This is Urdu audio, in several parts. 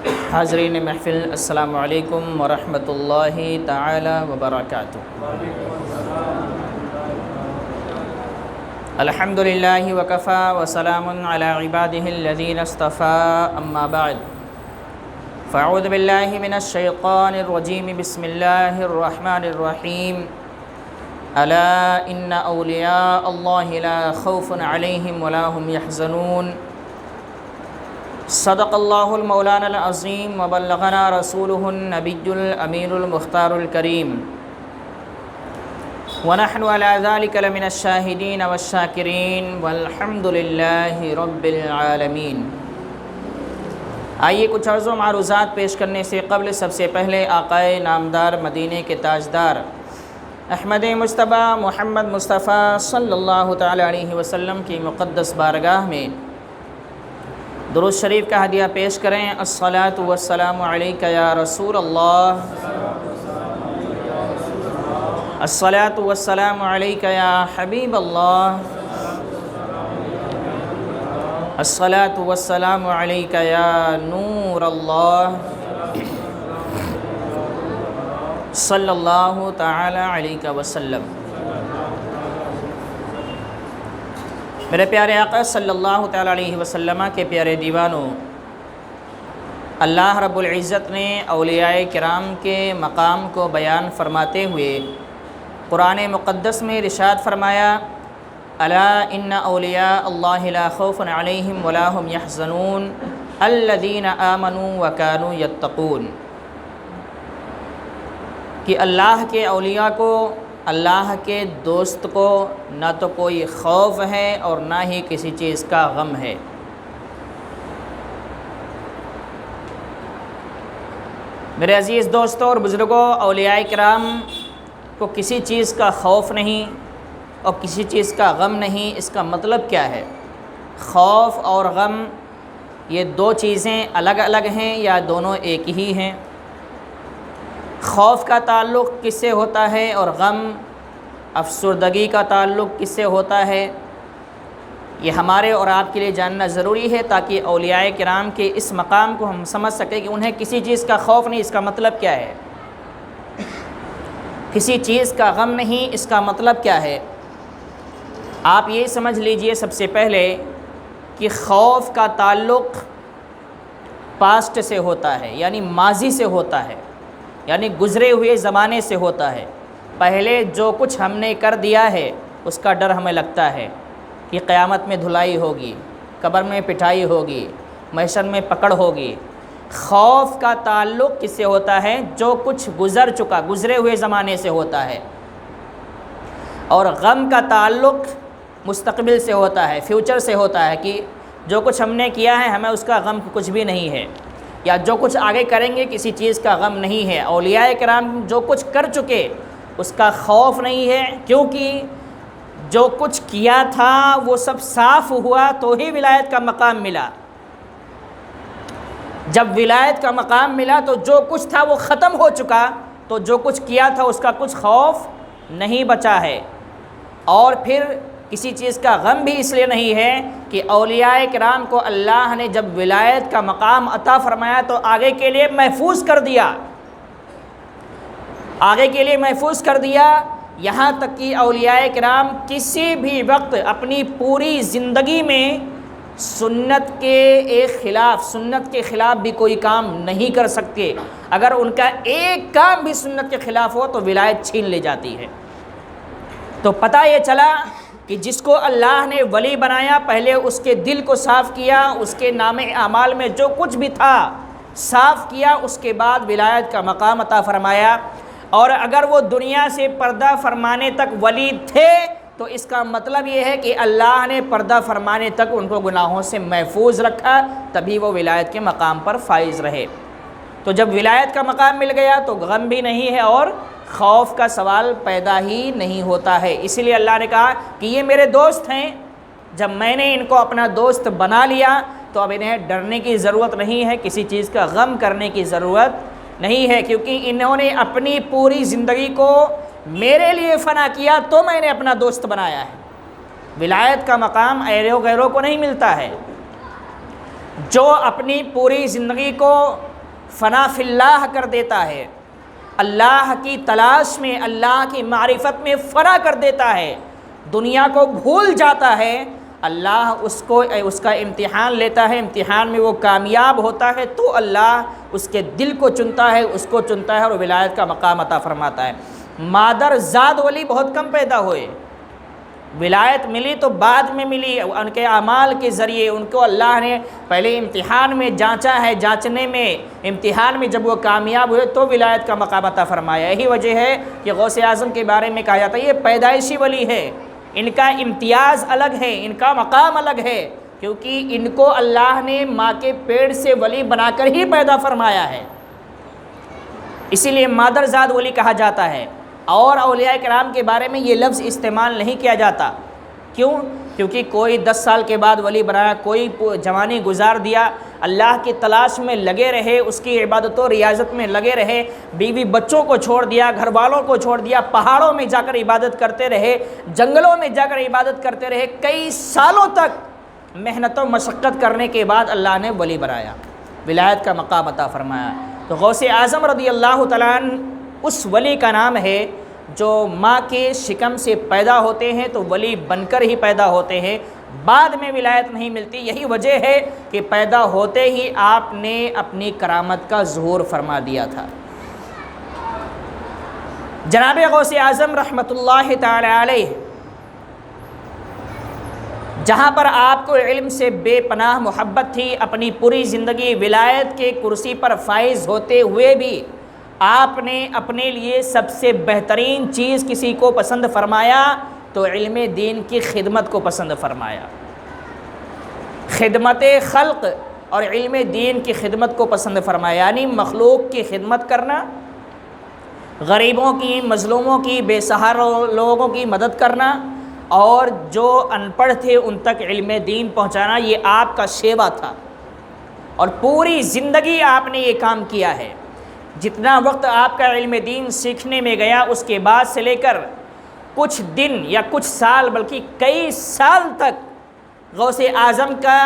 حاضرین محفل، السلام علیکم ورحمۃ اللہ تعالی وبرکاتہ۔ الحمد للہ وکفی وسلام علی عبادہ الذین اصطفی، اما بعد فاعوذ باللہ من الشیطان الرجیم، بسم اللہ الرحمن الرحیم۔ الا ان اولیاء اللہ لا خوف علیہم ولا هم یحزنون۔ صدق اللہ المولانا العظیم وبلغنا رسولہ النبی الامین المختار الکریم، ونحن على ذلك لمن الشاہدین والشاکرین والحمد للہ رب العالمین۔ آئیے کچھ عرض و معروضات پیش کرنے سے قبل سب سے پہلے آقائے نامدار مدینے کے تاجدار احمد مجتبیٰ محمد مصطفیٰ صلی اللہ تعالی علیہ وسلم کی مقدس بارگاہ میں درود شریف کا ہدیہ پیش کریں۔ الصلاۃ والسلام علیک یا رسول اللہ، الصلاۃ والسلام علیک یا حبیب اللہ، الصلاۃ والسلام علیک یا نور اللہ، صلی اللہ تعالی علیہ وسلم۔ میرے پیارے آقا صلی اللہ تعالی علیہ وسلم کے پیارے دیوانوں، اللہ رب العزت نے اولیاء کرام کے مقام کو بیان فرماتے ہوئے قرآن مقدس میں ارشاد فرمایا، الا ان اولیاء اللہ لا خوف علیہم ولا هم یحزنون الذین آمنوا وکانوا یتقون، کہ اللہ کے اولیاء کو، اللہ کے دوست کو نہ تو کوئی خوف ہے اور نہ ہی کسی چیز کا غم ہے۔ میرے عزیز دوستوں اور بزرگوں، اولیاء کرام کو کسی چیز کا خوف نہیں اور کسی چیز کا غم نہیں۔ اس کا مطلب کیا ہے؟ خوف اور غم یہ دو چیزیں الگ الگ ہیں یا دونوں ایک ہی ہیں؟ خوف کا تعلق کس سے ہوتا ہے اور غم، افسردگی کا تعلق کس سے ہوتا ہے؟ یہ ہمارے اور آپ کے لیے جاننا ضروری ہے تاکہ اولیاء کرام کے اس مقام کو ہم سمجھ سکیں کہ انہیں کسی چیز کا خوف نہیں، اس کا مطلب کیا ہے؟ کسی چیز کا غم نہیں، اس کا مطلب کیا ہے؟ آپ یہ سمجھ لیجئے سب سے پہلے کہ خوف کا تعلق پاسٹ سے ہوتا ہے، یعنی ماضی سے ہوتا ہے، یعنی گزرے ہوئے زمانے سے ہوتا ہے۔ پہلے جو کچھ ہم نے کر دیا ہے اس کا ڈر ہمیں لگتا ہے کہ قیامت میں دھلائی ہوگی، قبر میں پٹائی ہوگی، محشر میں پکڑ ہوگی۔ خوف کا تعلق کس سے ہوتا ہے؟ جو کچھ گزر چکا، گزرے ہوئے زمانے سے ہوتا ہے۔ اور غم کا تعلق مستقبل سے ہوتا ہے، فیوچر سے ہوتا ہے، کہ جو کچھ ہم نے کیا ہے ہمیں اس کا غم کچھ بھی نہیں ہے، یا جو کچھ آگے کریں گے کسی چیز کا غم نہیں ہے۔ اولیاء کرام جو کچھ کر چکے اس کا خوف نہیں ہے، کیونکہ جو کچھ کیا تھا وہ سب صاف ہوا تو ہی ولایت کا مقام ملا۔ جب ولایت کا مقام ملا تو جو کچھ تھا وہ ختم ہو چکا، تو جو کچھ کیا تھا اس کا کچھ خوف نہیں بچا ہے۔ اور پھر کسی چیز کا غم بھی اس لیے نہیں ہے کہ اولیاء کرام کو اللہ نے جب ولایت کا مقام عطا فرمایا تو آگے کے لیے محفوظ کر دیا، آگے کے لیے محفوظ کر دیا، یہاں تک کہ اولیاء کرام کسی بھی وقت اپنی پوری زندگی میں سنت کے خلاف بھی کوئی کام نہیں کر سکتے۔ اگر ان کا ایک کام بھی سنت کے خلاف ہو تو ولایت چھین لی جاتی ہے۔ تو پتہ یہ چلا کہ جس کو اللہ نے ولی بنایا، پہلے اس کے دل کو صاف کیا، اس کے نام اعمال میں جو کچھ بھی تھا صاف کیا، اس کے بعد ولایت کا مقام عطا فرمایا۔ اور اگر وہ دنیا سے پردہ فرمانے تک ولی تھے تو اس کا مطلب یہ ہے کہ اللہ نے پردہ فرمانے تک ان کو گناہوں سے محفوظ رکھا، تبھی وہ ولایت کے مقام پر فائز رہے۔ تو جب ولایت کا مقام مل گیا تو غم بھی نہیں ہے اور خوف کا سوال پیدا ہی نہیں ہوتا ہے۔ اسی لیے اللہ نے کہا کہ یہ میرے دوست ہیں، جب میں نے ان کو اپنا دوست بنا لیا تو اب انہیں ڈرنے کی ضرورت نہیں ہے، کسی چیز کا غم کرنے کی ضرورت نہیں ہے، کیونکہ انہوں نے اپنی پوری زندگی کو میرے لیے فنا کیا تو میں نے اپنا دوست بنایا ہے۔ ولایت کا مقام ایرے و غیروں کو نہیں ملتا ہے۔ جو اپنی پوری زندگی کو فنا فی اللہ کر دیتا ہے، اللہ کی تلاش میں، اللہ کی معرفت میں فنا کر دیتا ہے، دنیا کو بھول جاتا ہے، اللہ اس کا امتحان لیتا ہے، امتحان میں وہ کامیاب ہوتا ہے تو اللہ اس کے دل کو چنتا ہے، اس کو چنتا ہے اور ولایت کا مقام عطا فرماتا ہے۔ مادر زاد ولی بہت کم پیدا ہوئے، ولایت ملی تو بعد میں ملی، ان کے اعمال کے ذریعے ان کو اللہ نے پہلے امتحان میں جانچا ہے، جانچنے میں امتحان میں جب وہ کامیاب ہوئے تو ولایت کا مقام عطا فرمایا۔ یہی وجہ ہے کہ غوث اعظم کے بارے میں کہا جاتا ہے یہ پیدائشی ولی ہے، ان کا امتیاز الگ ہے، ان کا مقام الگ ہے، کیونکہ ان کو اللہ نے ماں کے پیٹ سے ولی بنا کر ہی پیدا فرمایا ہے، اسی لیے مادر زاد ولی کہا جاتا ہے۔ اور اولیاء کرام کے بارے میں یہ لفظ استعمال نہیں کیا جاتا، کیوں؟ کیونکہ کوئی 10 سال کے بعد ولی بنایا، کوئی جوانی گزار دیا، اللہ کی تلاش میں لگے رہے، اس کی عبادت و ریاضت میں لگے رہے، بیوی بچوں کو چھوڑ دیا، گھر والوں کو چھوڑ دیا، پہاڑوں میں جا کر عبادت کرتے رہے، جنگلوں میں جا کر عبادت کرتے رہے، کئی سالوں تک محنت و مشقت کرنے کے بعد اللہ نے ولی بنایا، ولایت کا مقام عطا فرمایا۔ تو غوث اعظم رضی اللہ تعالیٰ عنہ اس ولی کا نام ہے جو ماں کے شکم سے پیدا ہوتے ہیں تو ولی بن کر ہی پیدا ہوتے ہیں، بعد میں ولایت نہیں ملتی۔ یہی وجہ ہے کہ پیدا ہوتے ہی آپ نے اپنی کرامت کا ظہور فرما دیا تھا۔ جناب غوث اعظم رحمۃ اللہ تعالی علیہ، جہاں پر آپ کو علم سے بے پناہ محبت تھی، اپنی پوری زندگی ولایت کے کرسی پر فائز ہوتے ہوئے بھی آپ نے اپنے لیے سب سے بہترین چیز کسی کو پسند فرمایا تو علم دین کی خدمت کو پسند فرمایا، خدمت خلق اور علم دین کی خدمت کو پسند فرمایا، یعنی مخلوق کی خدمت کرنا، غریبوں کی، مظلوموں کی، بے سہارا لوگوں کی مدد کرنا اور جو ان پڑھ تھے ان تک علم دین پہنچانا، یہ آپ کا شیوا تھا اور پوری زندگی آپ نے یہ کام کیا ہے۔ جتنا وقت آپ کا علم دین سیکھنے میں گیا، اس کے بعد سے لے کر کچھ دن یا کچھ سال بلکہ کئی سال تک غوث اعظم کا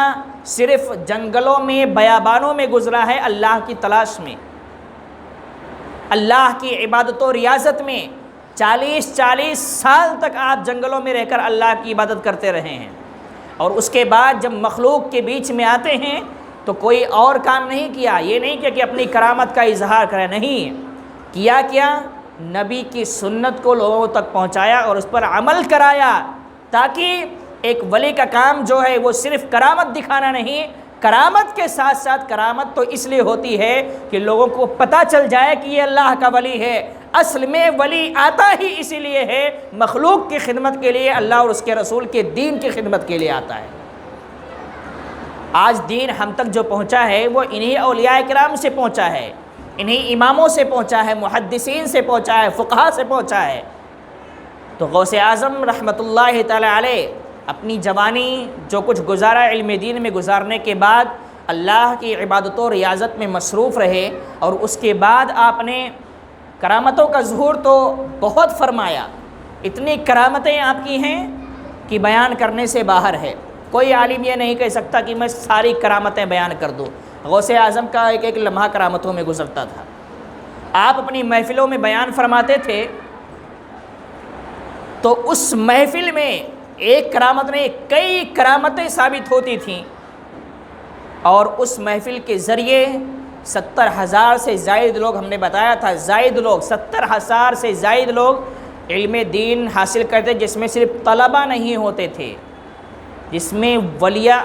صرف جنگلوں میں، بیابانوں میں گزرا ہے، اللہ کی تلاش میں، اللہ کی عبادت و ریاضت میں 40 سال تک آپ جنگلوں میں رہ کر اللہ کی عبادت کرتے رہے ہیں، اور اس کے بعد جب مخلوق کے بیچ میں آتے ہیں تو کوئی اور کام نہیں کیا، یہ نہیں کیا کہ اپنی کرامت کا اظہار کرے، نہیں کیا نبی کی سنت کو لوگوں تک پہنچایا اور اس پر عمل کرایا، تاکہ ایک ولی کا کام جو ہے وہ صرف کرامت دکھانا نہیں، کرامت کے ساتھ ساتھ کرامت تو اس لیے ہوتی ہے کہ لوگوں کو پتہ چل جائے کہ یہ اللہ کا ولی ہے، اصل میں ولی آتا ہی اسی لیے ہے، مخلوق کی خدمت کے لیے، اللہ اور اس کے رسول کے دین کی خدمت کے لیے آتا ہے۔ آج دین ہم تک جو پہنچا ہے وہ انہی اولیاء کرام سے پہنچا ہے، انہی اماموں سے پہنچا ہے، محدثین سے پہنچا ہے، فقہاء سے پہنچا ہے۔ تو غوث اعظم رحمۃ اللہ تعالی علیہ اپنی جوانی جو کچھ گزارا علم دین میں گزارنے کے بعد اللہ کی عبادت و ریاضت میں مصروف رہے، اور اس کے بعد آپ نے کرامتوں کا ظہور تو بہت فرمایا، اتنی کرامتیں آپ کی ہیں کہ بیان کرنے سے باہر ہے، کوئی عالم یہ نہیں کہہ سکتا کہ میں ساری کرامتیں بیان کر دوں۔ غوث اعظم کا ایک ایک لمحہ کرامتوں میں گزرتا تھا۔ آپ اپنی محفلوں میں بیان فرماتے تھے تو اس محفل میں ایک کرامت نہیں کئی کرامتیں ثابت ہوتی تھیں، اور اس محفل کے ذریعے 70,000 سے زائد لوگ، ہم نے بتایا تھا زائد لوگ، 70,000 سے زائد لوگ علم دین حاصل کرتے، جس میں صرف طلبہ نہیں ہوتے تھے، جس میں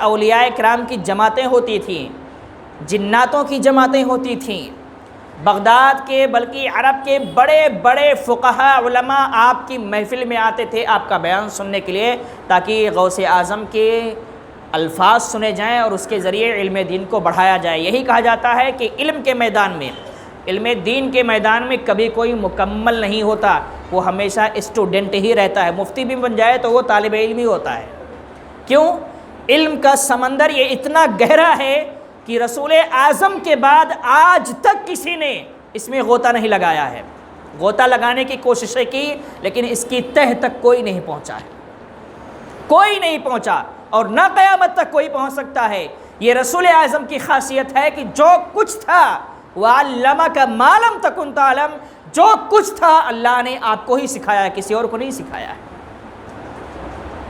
اولیاء کرام کی جماعتیں ہوتی تھیں، جناتوں کی جماعتیں ہوتی تھیں، بغداد کے بلکہ عرب کے بڑے بڑے فقہاء علماء آپ کی محفل میں آتے تھے آپ کا بیان سننے کے لیے، تاکہ غوث اعظم کے الفاظ سنے جائیں اور اس کے ذریعے علم دین کو بڑھایا جائے۔ یہی کہا جاتا ہے کہ علم کے میدان میں، علم دین کے میدان میں کبھی کوئی مکمل نہیں ہوتا، وہ ہمیشہ اسٹوڈنٹ ہی رہتا ہے، مفتی بھی بن جائے تو وہ طالب علم ہی ہوتا ہے۔ کیوں؟ علم کا سمندر یہ اتنا گہرا ہے کہ رسول اعظم کے بعد آج تک کسی نے اس میں غوطہ نہیں لگایا ہے، غوطہ لگانے کی کوششیں کی لیکن اس کی تہ تک کوئی نہیں پہنچا ہے، کوئی نہیں پہنچا، اور نہ قیامت تک کوئی پہنچ سکتا ہے۔ یہ رسول اعظم کی خاصیت ہے کہ جو کچھ تھا وَعَلَّمَكَ مَا لَمْ تَكُنْ تَعْلَمْ، جو کچھ تھا اللہ نے آپ کو ہی سکھایا ہے، کسی اور کو نہیں سکھایا ہے۔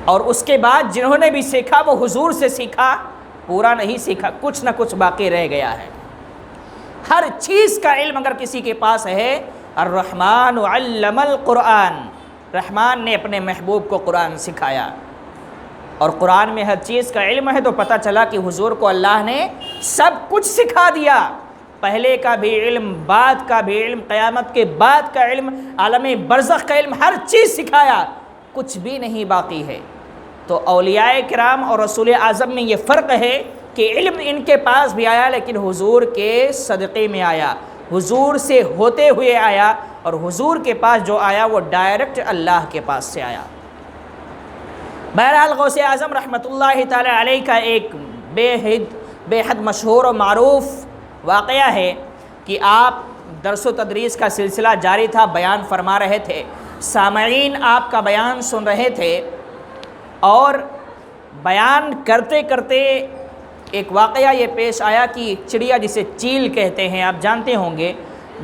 اور اس کے بعد جنہوں نے بھی سیکھا وہ حضور سے سیکھا، پورا نہیں سیکھا، کچھ نہ کچھ باقی رہ گیا ہے۔ ہر چیز کا علم اگر کسی کے پاس ہے، الرحمن علم القرآن، رحمان نے اپنے محبوب کو قرآن سکھایا، اور قرآن میں ہر چیز کا علم ہے، تو پتہ چلا کہ حضور کو اللہ نے سب کچھ سکھا دیا، پہلے کا بھی علم، بعد کا بھی علم، قیامت کے بعد کا علم، عالم برزخ کا علم، ہر چیز سکھایا، کچھ بھی نہیں باقی ہے۔ تو اولیاء کرام اور رسول اعظم میں یہ فرق ہے کہ علم ان کے پاس بھی آیا لیکن حضور کے صدقے میں آیا، حضور سے ہوتے ہوئے آیا، اور حضور کے پاس جو آیا وہ ڈائریکٹ اللہ کے پاس سے آیا۔ بہرحال غوث اعظم رحمۃ اللہ تعالی علیہ کا ایک بے حد مشہور و معروف واقعہ ہے کہ آپ درس و تدریس کا سلسلہ جاری تھا، بیان فرما رہے تھے، سامعین آپ کا بیان سن رہے تھے، اور بیان کرتے کرتے ایک واقعہ یہ پیش آیا کہ چڑیا جسے چیل کہتے ہیں، آپ جانتے ہوں گے،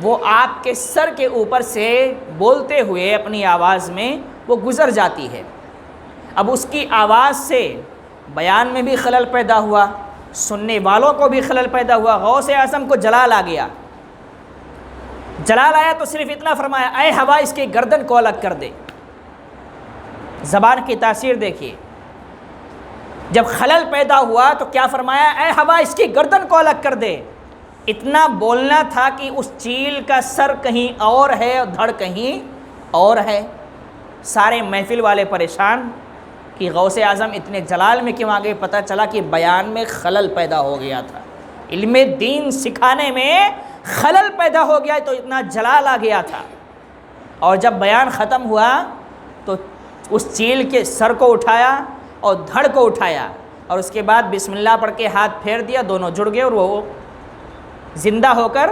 وہ آپ کے سر کے اوپر سے بولتے ہوئے اپنی آواز میں وہ گزر جاتی ہے۔ اب اس کی آواز سے بیان میں بھی خلل پیدا ہوا، سننے والوں کو بھی خلل پیدا ہوا، غوث اعظم کو جلال آ گیا۔ جلال آیا تو صرف اتنا فرمایا، اے ہوا اس کی گردن کو الگ کر دے۔ زبان کی تاثیر دیکھیے، جب خلل پیدا ہوا تو کیا فرمایا، اے ہوا اس کی گردن کو الگ کر دے۔ اتنا بولنا تھا کہ اس چیل کا سر کہیں اور ہے اور دھڑ کہیں اور ہے۔ سارے محفل والے پریشان کہ غوث اعظم اتنے جلال میں کیوں آگے، پتہ چلا کہ بیان میں خلل پیدا ہو گیا تھا، علم دین سکھانے میں خلل پیدا ہو گیا تو اتنا جلال آ گیا تھا۔ اور جب بیان ختم ہوا تو اس چیل کے سر کو اٹھایا اور دھڑ کو اٹھایا، اور اس کے بعد بسم اللہ پڑھ کے ہاتھ پھیر دیا، دونوں جڑ گئے اور وہ زندہ ہو کر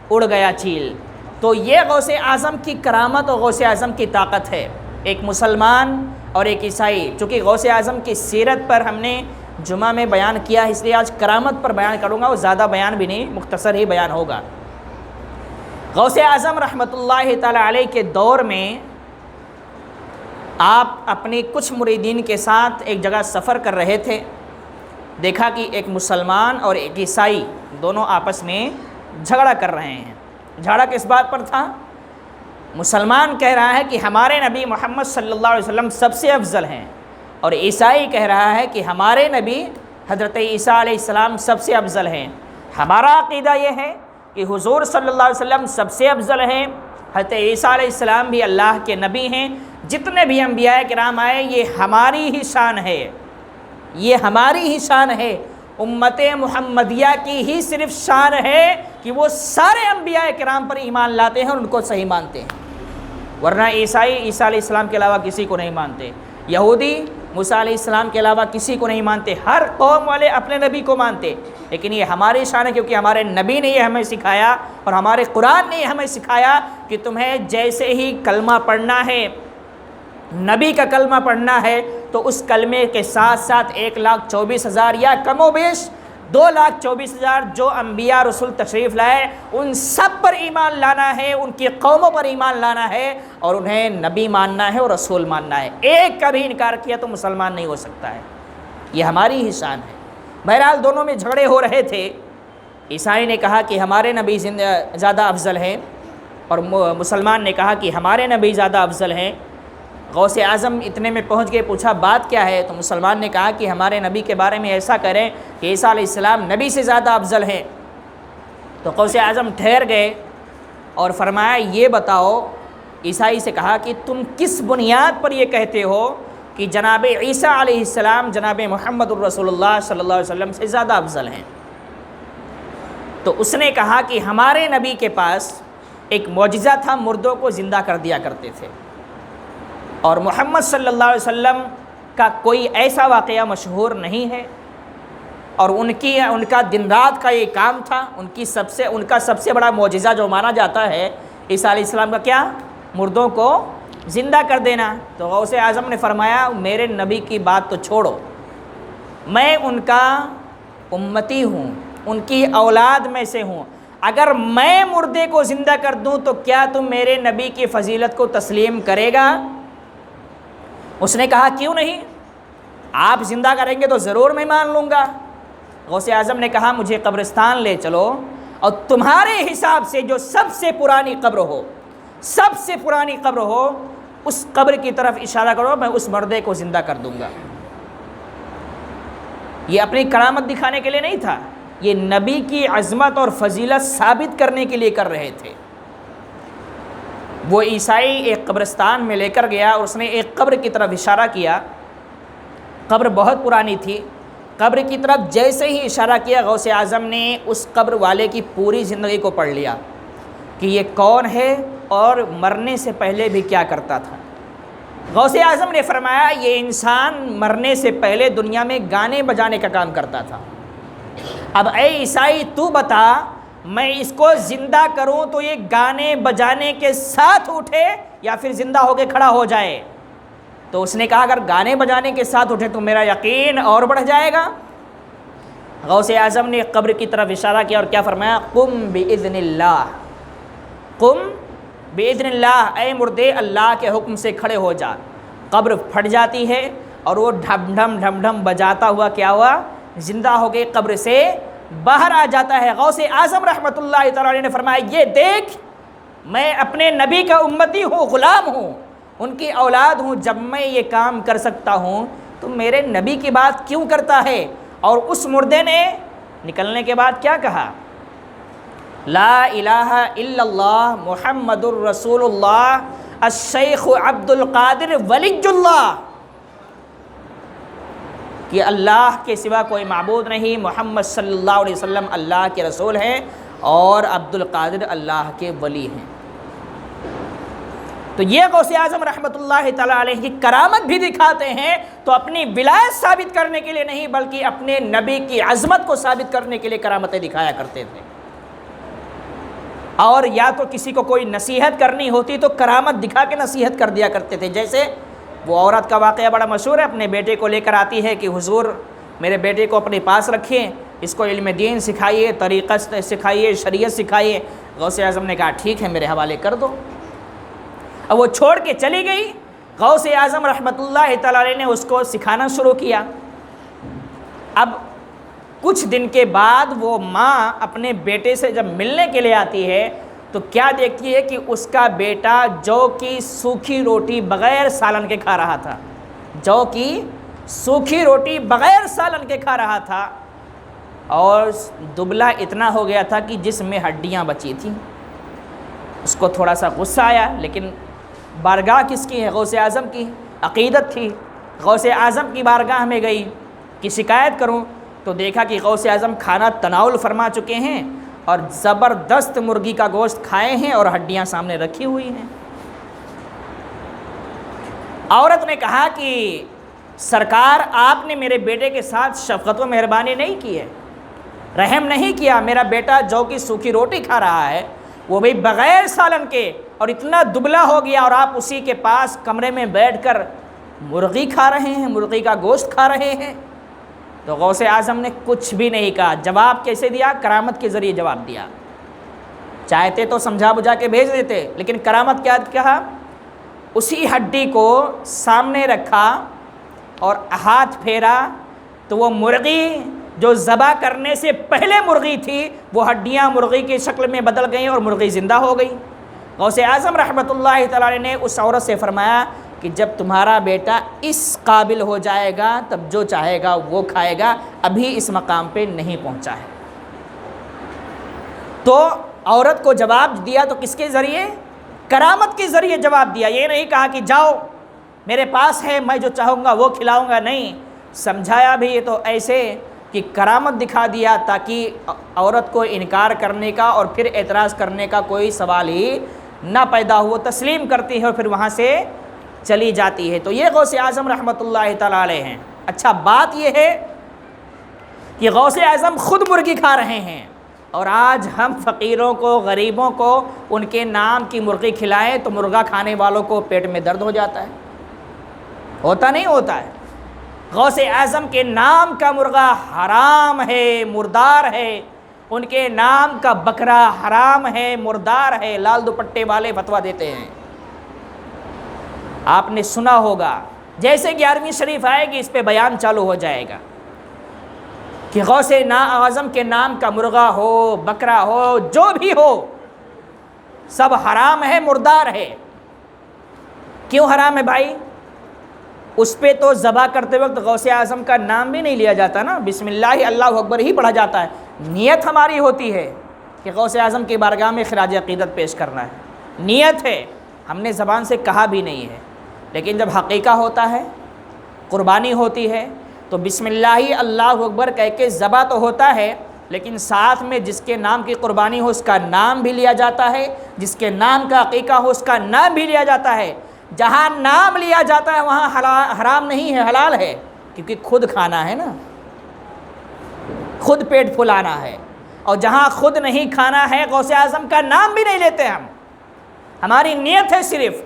اڑ گیا چیل۔ تو یہ غوث اعظم کی کرامت اور غوث اعظم کی طاقت ہے، ایک مسلمان اور ایک عیسائی۔ چونکہ غوث اعظم کی سیرت پر ہم نے جمعہ میں بیان کیا ہے، اس لیے آج کرامت پر بیان کروں گا، اور زیادہ بیان بھی نہیں، مختصر ہی بیان ہوگا۔ غوث اعظم رحمۃ اللہ تعالی علیہ کے دور میں آپ اپنی کچھ مریدین کے ساتھ ایک جگہ سفر کر رہے تھے، دیکھا کہ ایک مسلمان اور ایک عیسائی دونوں آپس میں جھگڑا کر رہے ہیں۔ جھگڑا کس بات پر تھا؟ مسلمان کہہ رہا ہے کہ ہمارے نبی محمد صلی اللہ علیہ وسلم سب سے افضل ہیں، اور عیسائی کہہ رہا ہے کہ ہمارے نبی حضرت عیسیٰ علیہ السلام سب سے افضل ہیں۔ ہمارا عقیدہ یہ ہے کہ حضور صلی اللہ علیہ وسلم سب سے افضل ہیں، حضرت عیسیٰ علیہ السلام بھی اللہ کے نبی ہیں، جتنے بھی انبیاء کرام آئے یہ ہماری ہی شان ہے، یہ ہماری ہی شان ہے، امت محمدیہ کی ہی صرف شان ہے کہ وہ سارے انبیاء کرام پر ایمان لاتے ہیں اور ان کو صحیح مانتے ہیں، ورنہ عیسائی عیسیٰ علیہ السلام کے علاوہ کسی کو نہیں مانتے، یہودی موسیٰ علیہ السلام کے علاوہ کسی کو نہیں مانتے، ہر قوم والے اپنے نبی کو مانتے، لیکن یہ ہماری شان ہے کیونکہ ہمارے نبی نے یہ ہمیں سکھایا اور ہمارے قرآن نے یہ ہمیں سکھایا کہ تمہیں جیسے ہی کلمہ پڑھنا ہے، نبی کا کلمہ پڑھنا ہے، تو اس کلمے کے ساتھ ساتھ 1,24,000 یا کم و بیش 2,24,000 جو انبیاء رسول تشریف لائے ان سب پر ایمان لانا ہے، ان کی قوموں پر ایمان لانا ہے، اور انہیں نبی ماننا ہے اور رسول ماننا ہے۔ ایک کا بھی انکار کیا تو مسلمان نہیں ہو سکتا ہے، یہ ہماری ہی شان ہے۔ بہرحال دونوں میں جھگڑے ہو رہے تھے، عیسائی نے کہا کہ ہمارے نبی زیادہ افضل ہیں، اور مسلمان نے کہا کہ ہمارے نبی زیادہ افضل ہیں۔ غوث اعظم اتنے میں پہنچ گئے، پوچھا بات کیا ہے؟ تو مسلمان نے کہا کہ ہمارے نبی کے بارے میں ایسا کریں کہ عیسیٰ علیہ السلام نبی سے زیادہ افضل ہیں۔ تو غوث اعظم ٹھہر گئے اور فرمایا یہ بتاؤ، عیسائی سے کہا کہ تم کس بنیاد پر یہ کہتے ہو کہ جناب عیسیٰ علیہ السلام جناب محمد الرسول اللہ صلی اللہ علیہ وسلم سے زیادہ افضل ہیں؟ تو اس نے کہا کہ ہمارے نبی کے پاس ایک معجزہ تھا، مردوں کو زندہ کر دیا کرتے تھے، اور محمد صلی اللہ علیہ وسلم کا کوئی ایسا واقعہ مشہور نہیں ہے، اور ان کا دن رات کا یہ کام تھا، ان کا سب سے بڑا معجزہ جو مانا جاتا ہے عیسیٰ علیہ السلام کا کیا؟ مردوں کو زندہ کر دینا۔ تو غوث اعظم نے فرمایا میرے نبی کی بات تو چھوڑو، میں ان کا امتی ہوں، ان کی اولاد میں سے ہوں، اگر میں مردے کو زندہ کر دوں تو کیا تم میرے نبی کی فضیلت کو تسلیم کرے گا؟ اس نے کہا کیوں نہیں، آپ زندہ کریں گے تو ضرور میں مان لوں گا۔ غوث اعظم نے کہا مجھے قبرستان لے چلو اور تمہارے حساب سے جو سب سے پرانی قبر ہو، سب سے پرانی قبر ہو، اس قبر کی طرف اشارہ کرو، میں اس مردے کو زندہ کر دوں گا۔ یہ اپنی کرامت دکھانے کے لیے نہیں تھا، یہ نبی کی عظمت اور فضیلت ثابت کرنے کے لیے کر رہے تھے۔ وہ عیسائی ایک قبرستان میں لے کر گیا اور اس نے ایک قبر کی طرف اشارہ کیا، قبر بہت پرانی تھی، قبر کی طرف جیسے ہی اشارہ کیا غوث اعظم نے اس قبر والے کی پوری زندگی کو پڑھ لیا کہ یہ کون ہے اور مرنے سے پہلے بھی کیا کرتا تھا۔ غوث اعظم نے فرمایا یہ انسان مرنے سے پہلے دنیا میں گانے بجانے کا کام کرتا تھا، اب اے عیسائی تو بتا میں اس کو زندہ کروں تو یہ گانے بجانے کے ساتھ اٹھے یا پھر زندہ ہو کے کھڑا ہو جائے؟ تو اس نے کہا اگر گانے بجانے کے ساتھ اٹھے تو میرا یقین اور بڑھ جائے گا۔ غوث اعظم نے قبر کی طرف اشارہ کیا اور کیا فرمایا؟ قم باذن اللہ، قم باذن اللہ، اے مردے اللہ کے حکم سے کھڑے ہو جا۔ قبر پھٹ جاتی ہے اور وہ ڈھم ڈھم ڈھم ڈھم بجاتا ہوا کیا ہوا؟ زندہ ہو گئے، قبر سے باہر آ جاتا ہے۔ غوث اعظم رحمۃ اللہ تعالی علیہ نے فرمایا یہ دیکھ میں اپنے نبی کا امتی ہوں، غلام ہوں، ان کی اولاد ہوں، جب میں یہ کام کر سکتا ہوں تو میرے نبی کی بات کیوں کرتا ہے؟ اور اس مردے نے نکلنے کے بعد کیا کہا؟ لا الہ الا اللہ محمد الرسول اللہ الشیخ عبد القادر ولی اللہ، کہ اللہ کے سوا کوئی معبود نہیں، محمد صلی اللہ علیہ وسلم اللہ کے رسول ہیں اور عبد القادر اللہ کے ولی ہیں۔ تو یہ غوث اعظم رحمۃ اللہ تعالی علیہ کی کرامت بھی دکھاتے ہیں تو اپنی ولایت ثابت کرنے کے لیے نہیں بلکہ اپنے نبی کی عظمت کو ثابت کرنے کے لیے کرامتیں دکھایا کرتے تھے۔ اور یا تو کسی کو کوئی نصیحت کرنی ہوتی تو کرامت دکھا کے نصیحت کر دیا کرتے تھے، جیسے وہ عورت کا واقعہ بڑا مشہور ہے، اپنے بیٹے کو لے کر آتی ہے کہ حضور میرے بیٹے کو اپنے پاس رکھیں، اس کو علم دین سکھائیے، طریقت سکھائیے، شریعت سکھائیے۔ غوث اعظم نے کہا ٹھیک ہے میرے حوالے کر دو۔ اب وہ چھوڑ کے چلی گئی، غوث اعظم رحمۃ اللہ تعالی علیہ نے اس کو سکھانا شروع کیا۔ اب کچھ دن کے بعد وہ ماں اپنے بیٹے سے جب ملنے کے لیے آتی ہے تو کیا دیکھتی ہے کہ اس کا بیٹا جو کی سوکھی روٹی بغیر سالن کے کھا رہا تھا، جو کی سوکھی روٹی بغیر سالن کے کھا رہا تھا، اور دبلا اتنا ہو گیا تھا کہ جس میں ہڈیاں بچی تھیں۔ اس کو تھوڑا سا غصہ آیا، لیکن بارگاہ کس کی ہے؟ غوث اعظم کی عقیدت تھی۔ غوث اعظم کی بارگاہ میں گئی کہ شکایت کروں، تو دیکھا کہ غوث اعظم کھانا تناول فرما چکے ہیں اور زبردست مرغی کا گوشت کھائے ہیں اور ہڈیاں سامنے رکھی ہوئی ہیں۔ عورت نے کہا کہ سرکار آپ نے میرے بیٹے کے ساتھ شفقت و مہربانی نہیں کی ہے، رحم نہیں کیا، میرا بیٹا جو کی سوکھی روٹی کھا رہا ہے وہ بھی بغیر سالن کے اور اتنا دبلا ہو گیا، اور آپ اسی کے پاس کمرے میں بیٹھ کر مرغی کھا رہے ہیں، مرغی کا گوشت کھا رہے ہیں۔ تو غوث اعظم نے کچھ بھی نہیں کہا۔ جواب کیسے دیا؟ کرامت کے ذریعے جواب دیا۔ چاہتے تو سمجھا بجھا کے بھیج دیتے، لیکن کرامت کیا کہا؟ اسی ہڈی کو سامنے رکھا اور ہاتھ پھیرا تو وہ مرغی جو ذبح کرنے سے پہلے مرغی تھی وہ ہڈیاں مرغی کی شکل میں بدل گئیں اور مرغی زندہ ہو گئی۔ غوث اعظم رحمۃ اللہ تعالی علیہ نے اس عورت سے فرمایا کہ جب تمہارا بیٹا اس قابل ہو جائے گا تب جو چاہے گا وہ کھائے گا، ابھی اس مقام پہ نہیں پہنچا ہے۔ تو عورت کو جواب دیا تو کس کے ذریعے؟ کرامت کے ذریعے جواب دیا۔ یہ نہیں کہا کہ جاؤ میرے پاس ہے میں جو چاہوں گا وہ کھلاؤں گا، نہیں، سمجھایا بھی یہ تو ایسے کہ کرامت دکھا دیا تاکہ عورت کو انکار کرنے کا اور پھر اعتراض کرنے کا کوئی سوال ہی نہ پیدا ہو، تسلیم کرتی ہے اور پھر وہاں سے چلی جاتی ہے۔ تو یہ غوث اعظم رحمۃ اللہ تعالی علیہ ہیں۔ اچھا بات یہ ہے کہ غوث اعظم خود مرغی کھا رہے ہیں اور آج ہم فقیروں کو، غریبوں کو ان کے نام کی مرغی کھلائیں تو مرغا کھانے والوں کو پیٹ میں درد ہو جاتا ہے، ہوتا نہیں ہوتا ہے؟ غوث اعظم کے نام کا مرغا حرام ہے، مردار ہے، ان کے نام کا بکرا حرام ہے، مردار ہے، لال دوپٹے والے فتویٰ دیتے ہیں۔ آپ نے سنا ہوگا، جیسے 11ویں شریف آئے گی اس پہ بیان چالو ہو جائے گا کہ غوث اعظم کے نام کا مرغا ہو، بکرا ہو، جو بھی ہو، سب حرام ہے، مردار ہے۔ کیوں حرام ہے بھائی؟ اس پہ تو ذبح کرتے وقت غوث اعظم کا نام بھی نہیں لیا جاتا نا، بسم اللہ اللہ اکبر ہی پڑھا جاتا ہے۔ نیت ہماری ہوتی ہے کہ غوث اعظم کی بارگاہ میں خراج عقیدت پیش کرنا ہے، نیت ہے، ہم نے زبان سے کہا بھی نہیں ہے۔ لیکن جب حقیقہ ہوتا ہے، قربانی ہوتی ہے، تو بسم اللہ اللہ اکبر کہہ کے ذبح تو ہوتا ہے، لیکن ساتھ میں جس کے نام کی قربانی ہو اس کا نام بھی لیا جاتا ہے، جس کے نام کا عقیقہ ہو اس کا نام بھی لیا جاتا ہے۔ جہاں نام لیا جاتا ہے وہاں حرام نہیں ہے، حلال ہے، کیونکہ خود کھانا ہے نا، خود پیٹ پھلانا ہے۔ اور جہاں خود نہیں کھانا ہے، غوث اعظم کا نام بھی نہیں لیتے ہم، ہماری نیت ہے صرف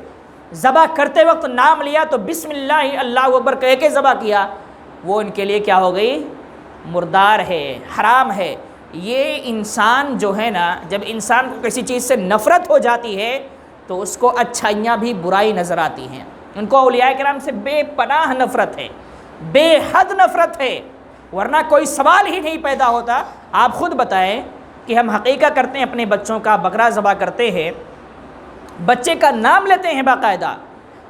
ذبح کرتے وقت نام لیا تو بسم اللہ اللہ اکبر کہہ کے ذبح کیا، وہ ان کے لیے کیا ہو گئی؟ مردار ہے، حرام ہے۔ یہ انسان جو ہے نا، جب انسان کو کسی چیز سے نفرت ہو جاتی ہے تو اس کو اچھائیاں بھی برائی نظر آتی ہیں۔ ان کو اولیاء کرام سے بے پناہ نفرت ہے، بے حد نفرت ہے، ورنہ کوئی سوال ہی نہیں پیدا ہوتا۔ آپ خود بتائیں کہ ہم حقیقہ کرتے ہیں، اپنے بچوں کا بکرا ذبح کرتے ہیں، بچے کا نام لیتے ہیں، باقاعدہ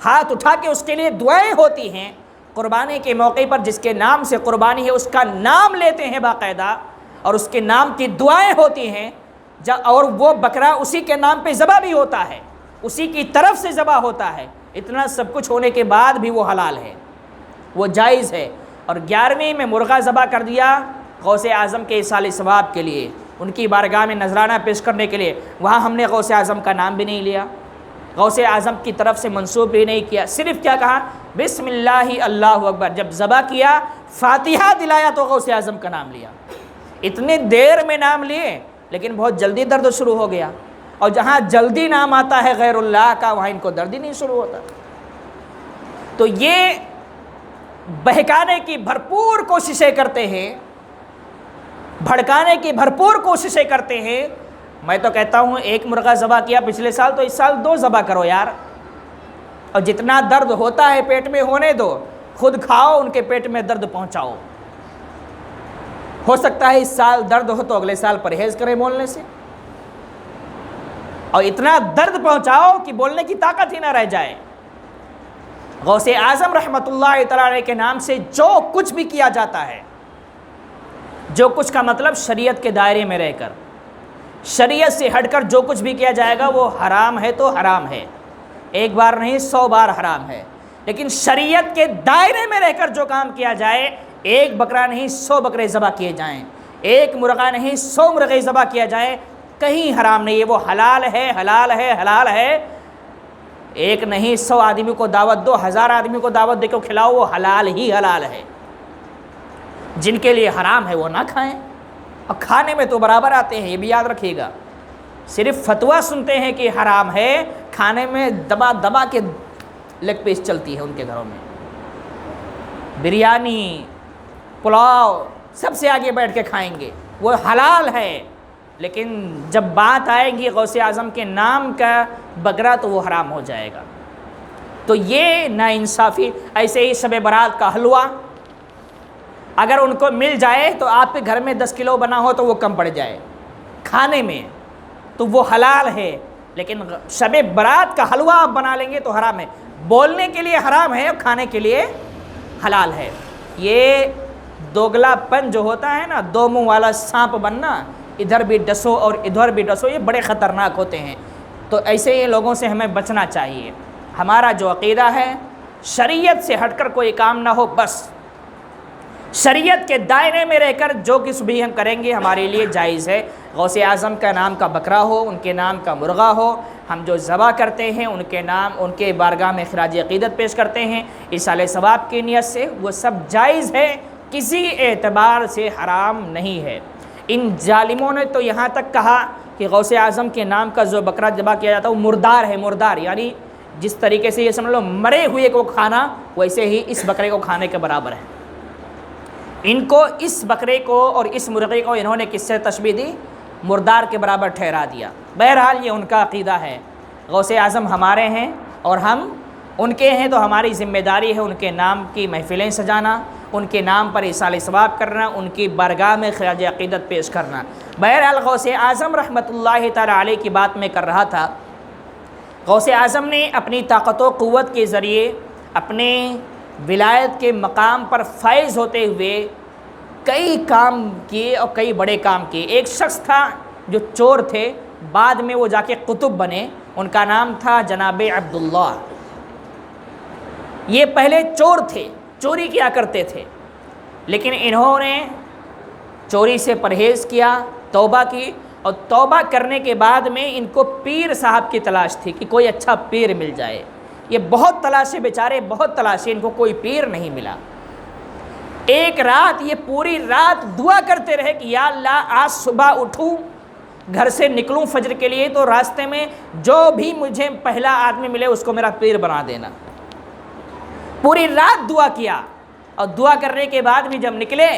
ہاتھ اٹھا کے اس کے لیے دعائیں ہوتی ہیں، قربانی کے موقع پر جس کے نام سے قربانی ہے اس کا نام لیتے ہیں باقاعدہ، اور اس کے نام کی دعائیں ہوتی ہیں، اور وہ بکرا اسی کے نام پہ ذبح بھی ہوتا ہے، اسی کی طرف سے ذبح ہوتا ہے۔ اتنا سب کچھ ہونے کے بعد بھی وہ حلال ہے، وہ جائز ہے۔ اور 11ویں میں مرغا ذبح کر دیا غوث اعظم کے ایصال ثواب کے لیے، ان کی بارگاہ میں نذرانہ پیش کرنے کے لیے، وہاں ہم نے غوث اعظم کا نام بھی نہیں لیا، غوث اعظم کی طرف سے منسوب بھی نہیں کیا، صرف کیا کہا؟ بسم اللہ اللہ اکبر۔ جب ذبح کیا، فاتحہ دلایا تو غوث اعظم کا نام لیا۔ اتنے دیر میں نام لیے، لیکن بہت جلدی درد شروع ہو گیا، اور جہاں جلدی نام آتا ہے غیر اللہ کا وہاں ان کو درد ہی نہیں شروع ہوتا۔ تو یہ بہکانے کی بھرپور کوششیں کرتے ہیں، بھڑکانے کی بھرپور کوششیں کرتے ہیں۔ میں تو کہتا ہوں ایک مرغا ذبح کیا پچھلے سال تو اس سال 2 ذبح کرو یار، اور جتنا درد ہوتا ہے پیٹ میں ہونے دو، خود کھاؤ، ان کے پیٹ میں درد پہنچاؤ۔ ہو سکتا ہے اس سال درد ہو تو اگلے سال پرہیز کریں بولنے سے، اور اتنا درد پہنچاؤ کہ بولنے کی طاقت ہی نہ رہ جائے۔ غوث اعظم رحمۃ اللہ تعالی کے نام سے جو کچھ بھی کیا جاتا ہے، جو کچھ کا مطلب شریعت کے دائرے میں رہ کر، شریعت سے ہٹ کر جو کچھ بھی کیا جائے گا وہ حرام ہے تو حرام ہے، ایک بار نہیں 100 بار حرام ہے۔ لیکن شریعت کے دائرے میں رہ کر جو کام کیا جائے، ایک بکرا نہیں 100 بکرے ذبح کیے جائیں، ایک مرغا نہیں 100 مرغے ذبح کیا جائیں، کہیں حرام نہیں ہے، وہ حلال ہے، حلال ہے، حلال ہے۔ ایک نہیں 100 آدمی کو دعوت دو، 1000 آدمی کو دعوت دے کے کھلاؤ، وہ حلال ہی حلال ہے۔ جن کے لیے حرام ہے وہ نہ کھائیں، اور کھانے میں تو برابر آتے ہیں، یہ بھی یاد رکھیے گا۔ صرف فتویٰ سنتے ہیں کہ حرام ہے، کھانے میں دبا دبا کے لیگ پیس چلتی ہے ان کے گھروں میں، بریانی، پلاؤ، سب سے آگے بیٹھ کے کھائیں گے، وہ حلال ہے۔ لیکن جب بات آئے گی غوث اعظم کے نام کا بکرا تو وہ حرام ہو جائے گا۔ تو یہ ناانصافی۔ ایسے ہی شب برات کا حلوہ اگر ان کو مل جائے تو آپ کے گھر میں 10 کلو بنا ہو تو وہ کم پڑ جائے کھانے میں، تو وہ حلال ہے۔ لیکن شب برات کا حلوہ آپ بنا لیں گے تو حرام ہے، بولنے کے لیے حرام ہے اور کھانے کے لیے حلال ہے۔ یہ دوگلا پن جو ہوتا ہے نا، 2 منہ والا سانپ بننا، ادھر بھی ڈسو اور ادھر بھی ڈسو، یہ بڑے خطرناک ہوتے ہیں۔ تو ایسے ہی لوگوں سے ہمیں بچنا چاہیے۔ ہمارا جو عقیدہ ہے، شریعت سے ہٹ کر کوئی کام نہ ہو، بس شریعت کے دائرے میں رہ کر جو کچھ بھی ہم کریں گے ہمارے لیے جائز ہے۔ غوث اعظم کا نام کا بکرا ہو، ان کے نام کا مرغا ہو، ہم جو ذبح کرتے ہیں ان کے نام، ان کے بارگاہ میں خراج عقیدت پیش کرتے ہیں ایصال ثواب کی نیت سے، وہ سب جائز ہے، کسی اعتبار سے حرام نہیں ہے۔ ان ظالموں نے تو یہاں تک کہا کہ غوث اعظم کے نام کا جو بکرا ذبح کیا جاتا ہے وہ مردار ہے، مردار یعنی جس طریقے سے یہ سمجھ لو مرے ہوئے کو کھانا، ویسے ہی اس بکرے کو کھانے کے برابر ہے۔ ان کو اس بکرے کو اور اس مرغے کو انہوں نے کس سے تشبیہ دی؟ مردار کے برابر ٹھہرا دیا۔ بہرحال یہ ان کا عقیدہ ہے۔ غوث اعظم ہمارے ہیں اور ہم ان کے ہیں، تو ہماری ذمہ داری ہے ان کے نام کی محفلیں سجانا، ان کے نام پر ایصال ثواب کرنا، ان کی بارگاہ میں خراج عقیدت پیش کرنا۔ بہرحال غوث اعظم رحمۃ اللہ تعالی علیہ کی بات میں کر رہا تھا۔ غوث اعظم نے اپنی طاقت و قوت کے ذریعے اپنے ولایت کے مقام پر فائز ہوتے ہوئے کئی کام کیے اور کئی بڑے کام کیے۔ ایک شخص تھا جو چور تھے، بعد میں وہ جا کے قطب بنے، ان کا نام تھا جناب عبداللہ۔ یہ پہلے چور تھے، چوری کیا کرتے تھے، لیکن انہوں نے چوری سے پرہیز کیا، توبہ کی، اور توبہ کرنے کے بعد میں ان کو پیر صاحب کی تلاش تھی کہ کوئی اچھا پیر مل جائے۔ یہ بہت تلاشے، بیچارے بہت تلاشے، ان کو کوئی پیر نہیں ملا۔ ایک رات یہ پوری رات دعا کرتے رہے کہ یا اللہ آج صبح اٹھوں، گھر سے نکلوں فجر کے لیے، تو راستے میں جو بھی مجھے پہلا آدمی ملے اس کو میرا پیر بنا دینا۔ پوری رات دعا کیا، اور دعا کرنے کے بعد بھی جب نکلے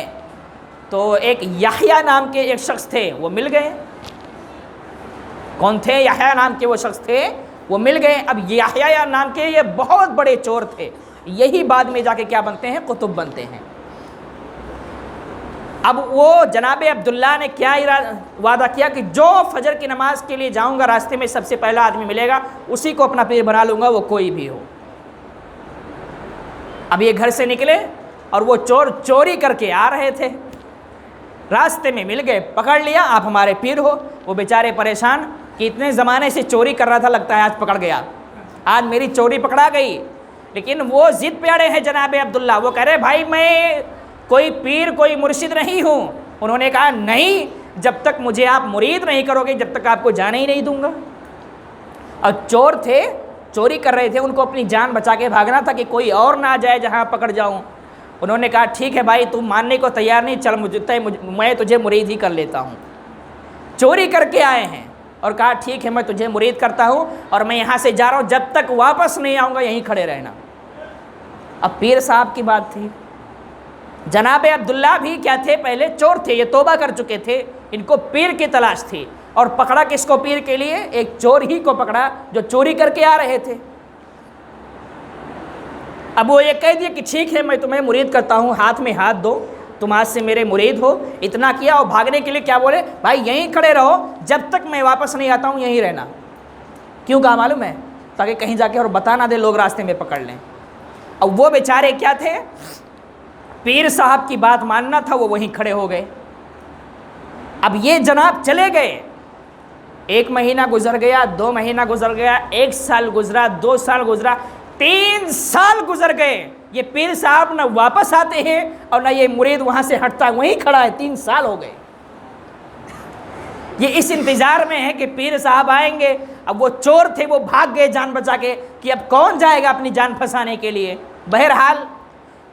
تو ایک یحییٰ نام کے ایک شخص تھے، وہ مل گئے۔ کون تھے؟ یحییٰ نام کے وہ شخص تھے، وہ مل گئے۔ اب یحییٰ نام کے یہ بہت بڑے چور تھے، یہی بعد میں جا کے کیا بنتے ہیں؟ قطب بنتے ہیں۔ اب وہ جناب عبداللہ نے کیا وعدہ کیا کہ جو فجر کی نماز کے لیے جاؤں گا، راستے میں سب سے پہلا آدمی ملے گا اسی کو اپنا پیر بنا لوں گا، وہ کوئی بھی ہو۔ اب یہ گھر سے نکلے اور وہ چور چوری کر کے آ رہے تھے، راستے میں مل گئے، پکڑ لیا، آپ ہمارے پیر ہو۔ وہ بیچارے پریشان کہ اتنے زمانے سے چوری کر رہا تھا، لگتا ہے آج پکڑ گیا، آج میری چوری پکڑا گئی۔ لیکن وہ ضد پہ اڑے ہیں جناب عبداللہ، وہ کہہ رہے بھائی میں کوئی پیر کوئی مرشد نہیں ہوں۔ انہوں نے کہا نہیں، جب تک مجھے آپ مرید نہیں کرو گے جب تک آپ کو جانے ہی نہیں دوں گا۔ اور چور تھے، چوری کر رہے تھے، ان کو اپنی جان بچا کے بھاگنا تھا کہ کوئی اور نہ آ جائے جہاں پکڑ جاؤں۔ انہوں نے کہا ٹھیک ہے بھائی، تم ماننے کو تیار نہیں، چل میں تجھے مرید ہی کر لیتا ہوں۔ چوری کر کے آئے ہیں اور کہا ٹھیک ہے میں تجھے مرید کرتا ہوں، اور میں یہاں سے جا رہا ہوں، جب تک واپس نہیں آؤں گا یہیں کھڑے رہنا۔ اب پیر صاحب کی بات تھی۔ جناب عبداللہ بھی کیا تھے؟ پہلے چور تھے، یہ توبہ کر چکے تھے، ان کو پیر کی تلاش تھی، اور پکڑا کس کو پیر کے لیے؟ ایک چور ہی کو پکڑا جو چوری کر کے آ رہے تھے۔ اب وہ یہ کہہ دیا کہ ٹھیک ہے میں تمہیں مرید کرتا ہوں، ہاتھ میں ہاتھ دو، تم آج سے میرے مرید ہو۔ اتنا کیا، اور بھاگنے کے لیے کیا بولے؟ بھائی یہیں کھڑے رہو، جب تک میں واپس نہیں آتا ہوں یہیں رہنا۔ کیوں کہا معلوم ہے؟ تاکہ کہیں جا کے اور بتا نہ دے، لوگ راستے میں پکڑ لیں۔ اب وہ بیچارے کیا تھے؟ پیر صاحب کی بات ماننا تھا، وہ وہیں کھڑے ہو گئے۔ اب یہ جناب چلے گئے، 1 مہینہ گزر گیا، 2 مہینہ گزر گیا، 1 سال گزرا، 2 سال گزرا، 3 سال گزر گئے۔ یہ پیر صاحب نہ واپس آتے ہیں اور نہ یہ مرید وہاں سے ہٹتا، وہیں کھڑا ہے، 3 سال ہو گئے۔ یہ اس انتظار میں ہے کہ پیر صاحب آئیں گے۔ اب وہ چور تھے، وہ بھاگ گئے جان بچا کے کہ اب کون جائے گا اپنی جان پھنسانے کے لیے۔ بہرحال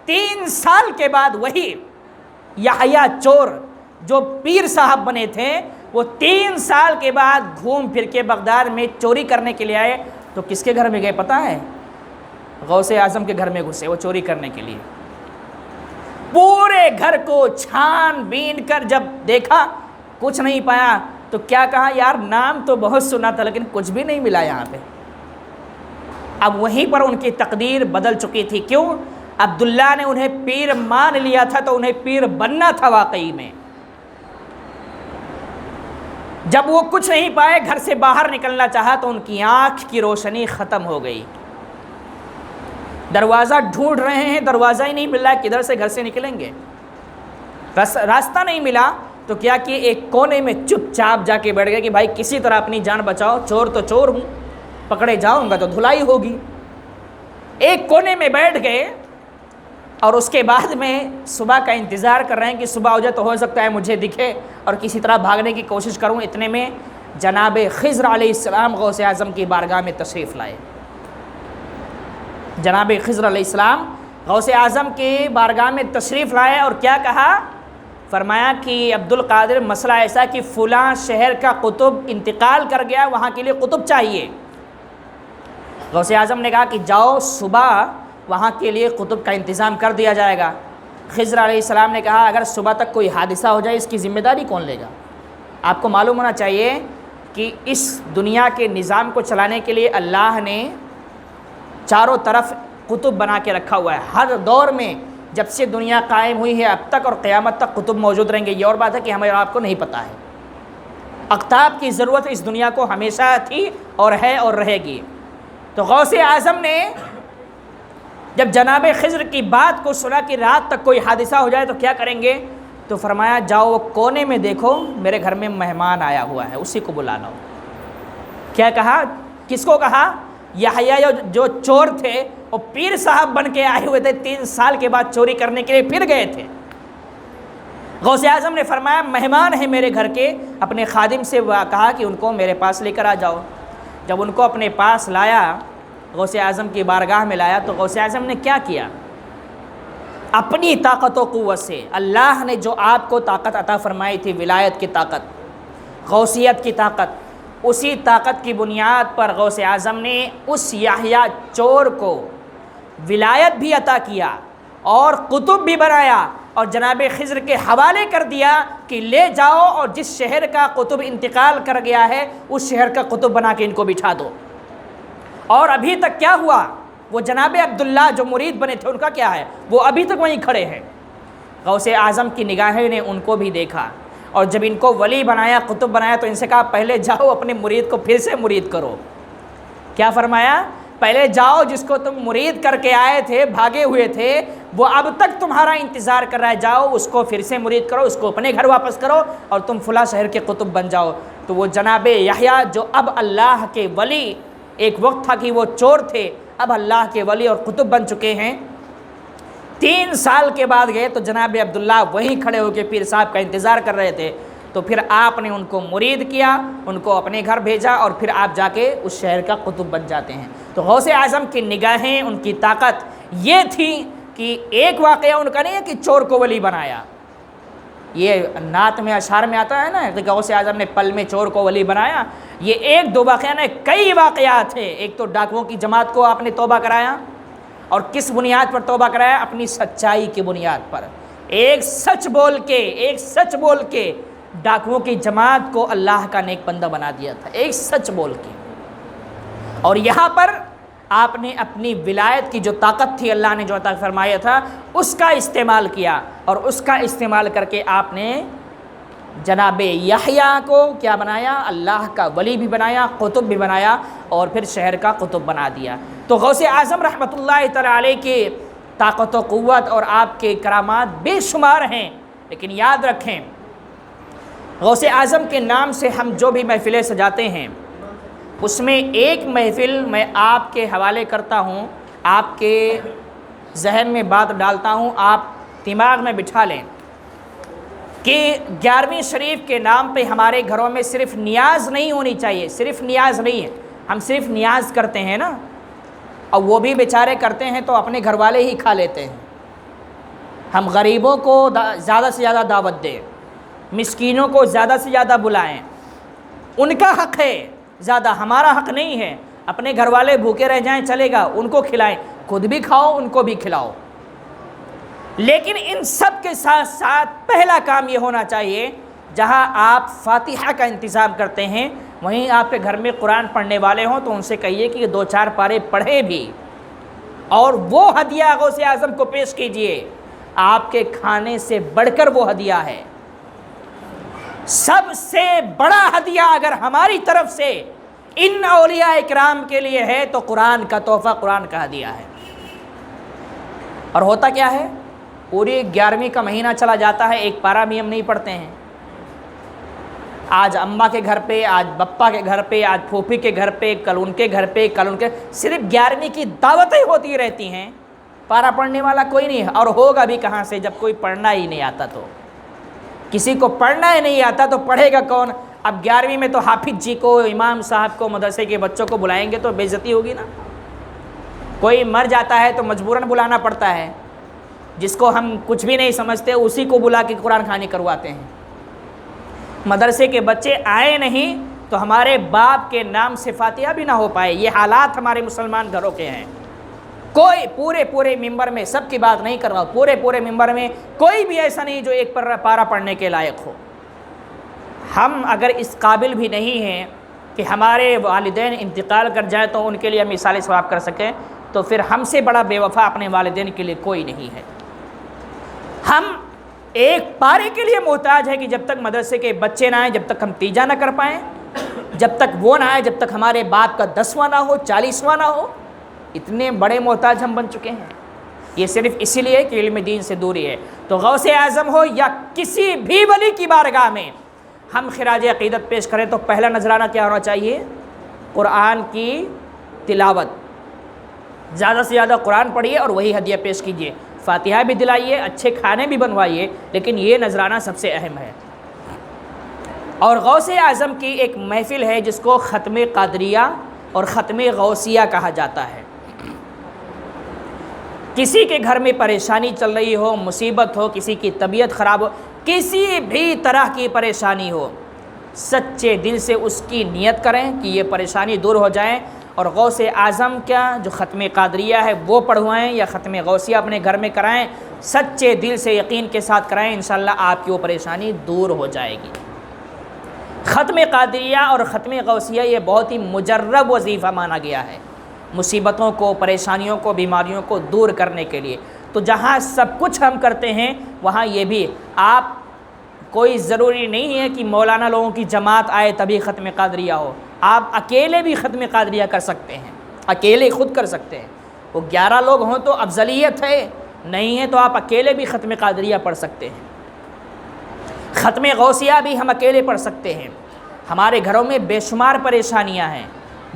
3 سال کے بعد وہی یحییٰ چور جو پیر صاحب بنے تھے، وہ 3 سال کے بعد گھوم پھر کے بغداد میں چوری کرنے کے لیے آئے۔ تو کس کے گھر میں گئے پتہ ہے؟ غوث اعظم کے گھر میں گھسے وہ چوری کرنے کے لیے۔ پورے گھر کو چھان بین کر جب دیکھا کچھ نہیں پایا تو کیا کہا؟ یار نام تو بہت سنا تھا لیکن کچھ بھی نہیں ملا یہاں پہ۔ اب وہیں پر ان کی تقدیر بدل چکی تھی۔ کیوں؟ عبداللہ نے انہیں پیر مان لیا تھا تو انہیں پیر بننا تھا واقعی میں۔ جب وہ کچھ نہیں پائے، گھر سے باہر نکلنا چاہا تو ان کی آنکھ کی روشنی ختم ہو گئی۔ دروازہ ڈھونڈ رہے ہیں، دروازہ ہی نہیں مل رہا ہے، کدھر سے گھر سے نکلیں گے؟ راستہ نہیں ملا تو کیا کہ ایک کونے میں چپ چاپ جا کے بیٹھ گئے کہ بھائی کسی طرح اپنی جان بچاؤ، چور تو چور ہوں، پکڑے جاؤں گا تو دھلائی ہوگی۔ ایک کونے میں بیٹھ گئے اور اس کے بعد میں صبح کا انتظار کر رہے ہیں کہ صبح ہو جائے تو ہو سکتا ہے مجھے دکھے اور کسی طرح بھاگنے کی کوشش کروں۔ اتنے میں جناب خضر علیہ السلام غوث اعظم کی بارگاہ میں تشریف لائے۔ جناب خضر علیہ السلام غوث اعظم کی بارگاہ میں تشریف لائے اور کیا کہا؟ فرمایا کہ عبد القادر مسئلہ ایسا کہ فلاں شہر کا قطب انتقال کر گیا، وہاں کے لیے قطب چاہیے۔ غوث اعظم نے کہا کہ جاؤ صبح وہاں کے لیے قطب کا انتظام کر دیا جائے گا۔ خضر علیہ السلام نے کہا اگر صبح تک کوئی حادثہ ہو جائے اس کی ذمہ داری کون لے گا؟ آپ کو معلوم ہونا چاہیے کہ اس دنیا کے نظام کو چلانے کے لیے اللہ نے چاروں طرف قطب بنا کے رکھا ہوا ہے. ہر دور میں جب سے دنیا قائم ہوئی ہے اب تک اور قیامت تک قطب موجود رہیں گے. یہ اور بات ہے کہ ہمیں آپ کو نہیں پتہ ہے. اقطاب کی ضرورت اس دنیا کو ہمیشہ تھی اور ہے اور رہے گی. تو غوث اعظم نے جب جناب خضر کی بات کو سنا کہ رات تک کوئی حادثہ ہو جائے تو کیا کریں گے، تو فرمایا جاؤ وہ کونے میں دیکھو میرے گھر میں مہمان آیا ہوا ہے، اسی کو بلا لاؤ. کیا کہا؟ کس کو کہا؟ یحییٰ جو چور تھے وہ پیر صاحب بن کے آئے ہوئے تھے، 3 سال کے بعد چوری کرنے کے لیے پھر گئے تھے. غوث اعظم نے فرمایا مہمان ہیں میرے گھر کے، اپنے خادم سے کہا کہ ان کو میرے پاس لے کر آ جاؤ. جب ان کو اپنے پاس لایا، غوث اعظم کی بارگاہ میں لایا، تو غوث اعظم نے کیا کیا؟ اپنی طاقت و قوت سے اللہ نے جو آپ کو طاقت عطا فرمائی تھی، ولایت کی طاقت، غوثیت کی طاقت، اسی طاقت کی بنیاد پر غوث اعظم نے اس یحییٰ چور کو ولایت بھی عطا کیا اور قطب بھی بنایا اور جناب خضر کے حوالے کر دیا کہ لے جاؤ اور جس شہر کا قطب انتقال کر گیا ہے اس شہر کا قطب بنا کے ان کو بٹھا دو. اور ابھی تک کیا ہوا؟ وہ جناب عبداللہ جو مرید بنے تھے ان کا کیا ہے؟ وہ ابھی تک وہیں کھڑے ہیں. غوث اعظم کی نگاہیں نے ان کو بھی دیکھا اور جب ان کو ولی بنایا، قطب بنایا، تو ان سے کہا پہلے جاؤ اپنے مرید کو پھر سے مرید کرو. کیا فرمایا؟ پہلے جاؤ جس کو تم مرید کر کے آئے تھے، بھاگے ہوئے تھے، وہ اب تک تمہارا انتظار کر رہا ہے، جاؤ اس کو پھر سے مرید کرو، اس کو اپنے گھر واپس کرو اور تم فلاں شہر کے قطب بن جاؤ. تو وہ جناب یحییٰ جو اب اللہ کے ولی، ایک وقت تھا کہ وہ چور تھے، اب اللہ کے ولی اور قطب بن چکے ہیں. 3 سال کے بعد گئے تو جناب عبداللہ وہیں کھڑے ہو کے پیر صاحب کا انتظار کر رہے تھے. تو پھر آپ نے ان کو مرید کیا، ان کو اپنے گھر بھیجا اور پھر آپ جا کے اس شہر کا قطب بن جاتے ہیں. تو غوث اعظم کی نگاہیں، ان کی طاقت یہ تھی کہ ایک واقعہ ان کا نہیں ہے کہ چور کو ولی بنایا. یہ نعت میں اشعار میں آتا ہے نا کہ غوث اعظم نے پل میں چور کو ولی بنایا. یہ 1-2 واقعہ نہیں، کئی واقعات ہیں. ایک تو ڈاکوؤں کی جماعت کو آپ نے توبہ کرایا، اور کس بنیاد پر توبہ کرایا؟ اپنی سچائی کی بنیاد پر. ایک سچ بول کے ڈاکوؤں کی جماعت کو اللہ کا نیک بندہ بنا دیا تھا، ایک سچ بول کے. اور یہاں پر آپ نے اپنی ولایت کی جو طاقت تھی اللہ نے جو عطا فرمایا تھا اس کا استعمال کیا، اور اس کا استعمال کر کے آپ نے جناب یحییٰ کو کیا بنایا؟ اللہ کا ولی بھی بنایا، قطب بھی بنایا، اور پھر شہر کا قطب بنا دیا. تو غوث اعظم رحمۃ اللہ تعالی علیہ کی طاقت و قوت اور آپ کے کرامات بے شمار ہیں. لیکن یاد رکھیں غوث اعظم کے نام سے ہم جو بھی محفلیں سجاتے ہیں اس میں ایک محفل میں آپ کے حوالے کرتا ہوں، آپ کے ذہن میں بات ڈالتا ہوں، آپ دماغ میں بٹھا لیں کہ 11ویں شریف کے نام پہ ہمارے گھروں میں صرف نیاز نہیں ہونی چاہیے. صرف نیاز نہیں ہے، ہم صرف نیاز کرتے ہیں نا، اور وہ بھی بیچارے کرتے ہیں تو اپنے گھر والے ہی کھا لیتے ہیں. ہم غریبوں کو زیادہ سے زیادہ دعوت دیں، مسکینوں کو زیادہ سے زیادہ بلائیں، ان کا حق ہے زیادہ، ہمارا حق نہیں ہے. اپنے گھر والے بھوکے رہ جائیں چلے گا، ان کو کھلائیں، خود بھی کھاؤ ان کو بھی کھلاؤ. لیکن ان سب کے ساتھ ساتھ پہلا کام یہ ہونا چاہیے، جہاں آپ فاتحہ کا انتظام کرتے ہیں وہیں آپ کے گھر میں قرآن پڑھنے والے ہوں تو ان سے کہیے کہ 2-4 پارے پڑھیں بھی، اور وہ ہدیہ غوث اعظم کو پیش کیجئے. آپ کے کھانے سے بڑھ کر وہ ہدیہ ہے. سب سے بڑا ہدیہ اگر ہماری طرف سے ان اولیاء اکرام کے لیے ہے تو قرآن کا تحفہ، قرآن کا ہدیہ ہے. اور ہوتا کیا ہے؟ پوری 11ویں کا مہینہ چلا جاتا ہے، ایک پارا بھی ہم نہیں پڑھتے ہیں. آج اماں کے گھر پہ، آج بپا کے گھر پہ، آج پھوپھی کے گھر پہ، کل ان کے گھر پہ، کل ان کے، صرف 11ویں کی دعوتیں ہوتی رہتی ہیں. پارا پڑھنے والا کوئی نہیں ہے، اور ہوگا بھی کہاں سے جب کوئی پڑھنا ہی نہیں آتا. تو کسی کو پڑھنا ہی نہیں آتا تو پڑھے گا کون؟ اب 11ویں میں تو حافظ جی کو، امام صاحب کو، مدرسے کے بچوں کو بلائیں گے تو بے عزتی ہوگی نا. کوئی مر جاتا ہے تو مجبوراً بلانا پڑتا ہے، جس کو ہم کچھ بھی نہیں سمجھتے اسی کو بلا کے قرآن خوانی کرواتے ہیں. مدرسے کے بچے آئے نہیں تو ہمارے باپ کے نام سے فاتحہ بھی نہ ہو پائے. یہ حالات ہمارے مسلمان گھروں کے ہیں. کوئی پورے ممبر میں، سب کی بات نہیں کر رہا ہوں، پورے ممبر میں کوئی بھی ایسا نہیں جو ایک پارہ پڑھنے کے لائق ہو۔ ہم اگر اس قابل بھی نہیں ہیں کہ ہمارے والدین انتقال کر جائیں تو ان کے لیے ہم ایصال ثواب کر سکیں، تو پھر ہم سے بڑا بے وفا اپنے والدین کے لیے کوئی نہیں ہے۔ ہم ایک پارے کے لیے محتاج ہے کہ جب تک مدرسے کے بچے نہ آئیں، جب تک ہم تیجا نہ کر پائیں، جب تک وہ نہ آئے، جب تک ہمارے باپ کا 10واں نہ ہو، 40واں نہ ہو، اتنے بڑے محتاج ہم بن چکے ہیں۔ یہ صرف اسی لیے کہ علم دین سے دوری ہے۔ تو غوث اعظم ہو یا کسی بھی ولی کی بارگاہ میں ہم خراج عقیدت پیش کریں تو پہلا نذرانہ کیا ہونا چاہیے؟ قرآن کی تلاوت، زیادہ سے زیادہ قرآن پڑھیے اور وہی ہدیہ پیش کیجیے، فاتحہ بھی دلائیے، اچھے کھانے بھی بنوائیے، لیکن یہ نذرانہ سب سے اہم ہے۔ اور غوث اعظم کی ایک محفل ہے جس کو ختم قادریہ اور ختم غوثیہ کہا جاتا ہے۔ کسی کے گھر میں پریشانی چل رہی ہو، مصیبت ہو، کسی کی طبیعت خراب ہو، کسی بھی طرح کی پریشانی ہو، سچے دل سے اس کی نیت کریں کہ یہ پریشانی دور ہو جائیں، اور غوث اعظم کا جو ختم قادریہ ہے وہ پڑھوائیں یا ختم غوثیہ اپنے گھر میں کرائیں، سچے دل سے یقین کے ساتھ کرائیں، انشاءاللہ آپ کی وہ پریشانی دور ہو جائے گی۔ ختم قادریہ اور ختم غوثیہ یہ بہت ہی مجرب وظیفہ مانا گیا ہے مصیبتوں کو، پریشانیوں کو، بیماریوں کو دور کرنے کے لیے۔ تو جہاں سب کچھ ہم کرتے ہیں وہاں یہ بھی، آپ کوئی ضروری نہیں ہے کہ مولانا لوگوں کی جماعت آئے تبھی ختم قادریہ ہو، آپ اکیلے بھی ختم قادریہ کر سکتے ہیں، اکیلے خود کر سکتے ہیں۔ وہ 11 لوگ ہوں تو افضلیت ہے، نہیں ہے تو آپ اکیلے بھی ختم قادریہ پڑھ سکتے ہیں۔ ختم غوثیہ بھی ہم اکیلے پڑھ سکتے ہیں۔ ہمارے گھروں میں بے شمار پریشانیاں ہیں،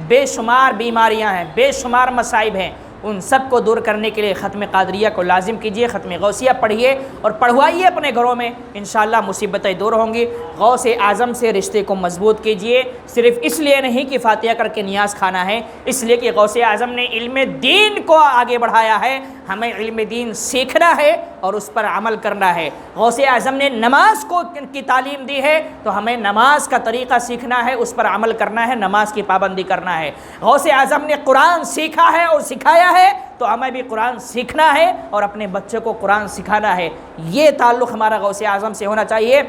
بے شمار بیماریاں ہیں، بے شمار مصائب ہیں، ان سب کو دور کرنے کے لیے ختم قادریہ کو لازم کیجئے، ختم غوثیہ پڑھیے اور پڑھوائیے اپنے گھروں میں، انشاءاللہ مصیبتیں دور ہوں گی۔ غوث اعظم سے رشتے کو مضبوط کیجئے، صرف اس لیے نہیں کہ فاتحہ کر کے نیاز کھانا ہے، اس لیے کہ غوث اعظم نے علم دین کو آگے بڑھایا ہے، ہمیں علم دین سیکھنا ہے اور اس پر عمل کرنا ہے۔ غوث اعظم نے نماز کی تعلیم دی ہے تو ہمیں نماز کا طریقہ سیکھنا ہے، اس پر عمل کرنا ہے، نماز کی پابندی کرنا ہے۔ غوث اعظم نے قرآن سیکھا ہے اور سکھایا ہے تو ہمیں بھی قرآن سیکھنا ہے اور اپنے بچوں کو قرآن سکھانا ہے۔ یہ تعلق ہمارا غوث اعظم سے ہونا چاہیے،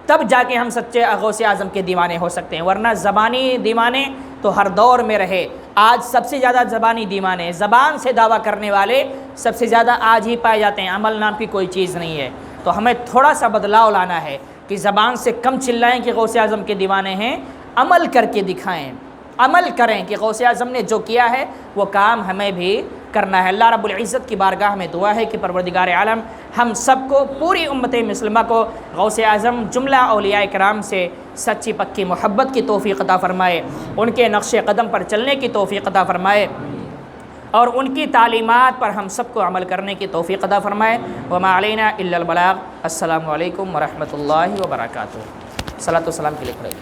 تب جا کے ہم سچے غوث اعظم کے دیوانے ہو سکتے ہیں، ورنہ زبانی دیوانے تو ہر دور میں رہے۔ آج سب سے زیادہ زبانی دیوانے، زبان سے دعویٰ کرنے والے سب سے زیادہ آج ہی پائے جاتے ہیں، عمل نام کی کوئی چیز نہیں ہے۔ تو ہمیں تھوڑا سا بدلاؤ لانا ہے کہ زبان سے کم چلائیں کہ غوث اعظم کے دیوانے ہیں، عمل کر کے دکھائیں، عمل کریں کہ غوث اعظم نے جو کیا ہے وہ کام ہمیں بھی کرنا ہے۔ اللہ رب العزت کی بارگاہ میں دعا ہے کہ پروردگار عالم ہم سب کو، پوری امت مسلمہ کو غوث اعظم جملہ اولیاء کرام سے سچی پکی محبت کی توفیق عطا فرمائے، ان کے نقش قدم پر چلنے کی توفیق عطا فرمائے اور ان کی تعلیمات پر ہم سب کو عمل کرنے کی توفیق عطا فرمائے۔ وما علینا الا البلاغ۔ السلام علیکم ورحمۃ اللہ وبرکاتہ۔ صلاۃ و سلام کے لیے کھڑے۔